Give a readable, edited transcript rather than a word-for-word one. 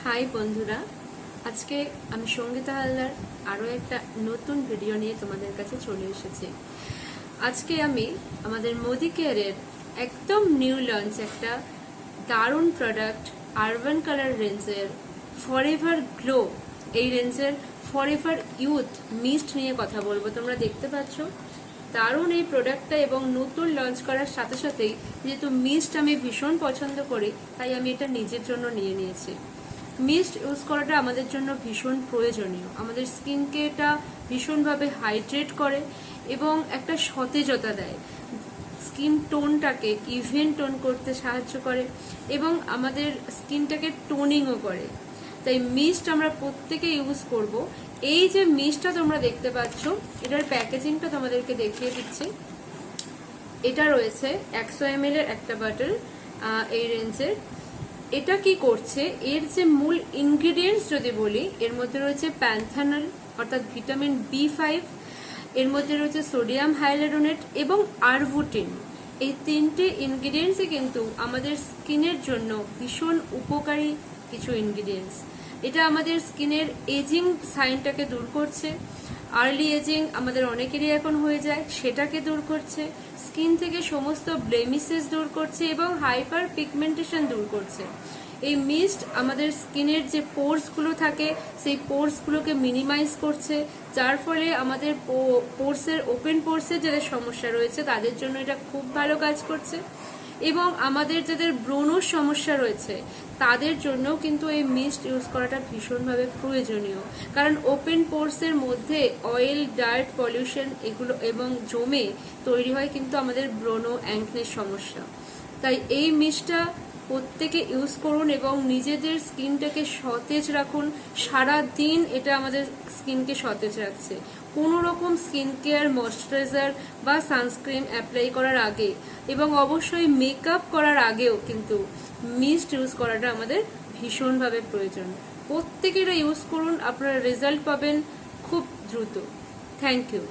High বন্ধুরা, আজকে আমি সঙ্গীতা হালদার আরও একটা নতুন ভিডিও নিয়ে তোমাদের কাছে চলে এসেছি। আজকে আমি আমাদের মোদি কেয়ারের একদম নিউ লঞ্চ একটা দারুণ প্রোডাক্ট আরবান কালার রেঞ্জের ফরএভার গ্লো, এই রেঞ্জের ফরএভার ইউথ মিস্ট নিয়ে কথা বলবো। তোমরা দেখতে পাচ্ছ দারুণ এই প্রোডাক্টটা, এবং নতুন লঞ্চ করার সাথে সাথেই যেহেতু মিস্ট আমি ভীষণ পছন্দ করি, তাই আমি এটা নিজের জন্য নিয়ে নিয়েছি। মিস্ট ইউজ করাটা আমাদের জন্য ভীষণ প্রয়োজনীয়। আমাদের স্কিনকে এটা ভীষণভাবে হাইড্রেট করে এবং একটা সতেজতা দেয়, স্কিন টোনটাকে ইভেন টোন করতে সাহায্য করে এবং আমাদের স্কিনটাকে টোনিংও করে। তাই মিস্ট আমরা প্রত্যেকে ইউজ করব। এই যে মিস্টটা তোমরা দেখতে পাচ্ছ, এটার প্যাকেজিংটা তোমাদেরকে দেখিয়ে দিচ্ছি। এটা রয়েছে 100 ml এর একটা বটল এই রেঞ্জের। এটা কি করছে, এর যে মূল ইনগ্রিডিয়েন্টস যদি বলি, এর মধ্যে রয়েছে প্যান্থানল অর্থাৎ ভিটামিন B5, এর মধ্যে রয়েছে সোডিয়াম হাইয়ালুরোনেট এবং আরবুটিন। এই তিনটে ইনগ্রিডিয়েন্টসই কিন্তু আমাদের স্কিনের জন্য ভীষণ উপকারী কিছু ইনগ্রিডিয়েন্টস। এটা আমাদের স্কিনের এজিং সাইনটাকে দূর করছে, আর্লি এজিং আমাদের অনেকেরই এখন হয়ে যায়, সেটাকে দূর করছে, স্কিন থেকে সমস্ত ব্লেমিসেস দূর করছে এবং হাইপার পিগমেন্টেশন দূর করছে। এই মিস্ট আমাদের স্কিনের যে পোর্সগুলো থাকে সেই পোর্সগুলোকে মিনিমাইজ করছে, যার ফলে আমাদের পোর্সের ওপেন পোর্সের যাদের সমস্যা রয়েছে তাদের জন্য এটা খুব ভালো কাজ করছে। এবং আমাদের যাদের ব্রণর সমস্যা রয়েছে তাদের জন্যও কিন্তু এই মিস্ট ইউজ করাটা ভীষণভাবে প্রয়োজনীয়, কারণ ওপেন পোর্সের মধ্যে অয়েল, ডার্ট, পলিউশন এগুলো এবং জমে তৈরি হয় কিন্তু আমাদের ব্রণ, অ্যাঙ্কনের সমস্যা। তাই এই মিস্টটা প্রত্যেকে ইউজ করুন এবং নিজেদের স্কিনটাকে সতেজ রাখুন। সারা দিন এটা আমাদের স্কিনকে সতেজ রাখছে। কোনো রকম স্কিন কেয়ার, ময়শ্চারাইজার বা সানস্ক্রিন অ্যাপ্লাই করার আগে এবং অবশ্যই মেকআপ করার আগেও কিন্তু মিস্ট ইউজ করাটা আমাদের ভীষণভাবে প্রয়োজন। প্রত্যেকেরা ইউজ করুন, আপনারা রেজাল্ট পাবেন খুব দ্রুত। Thank you.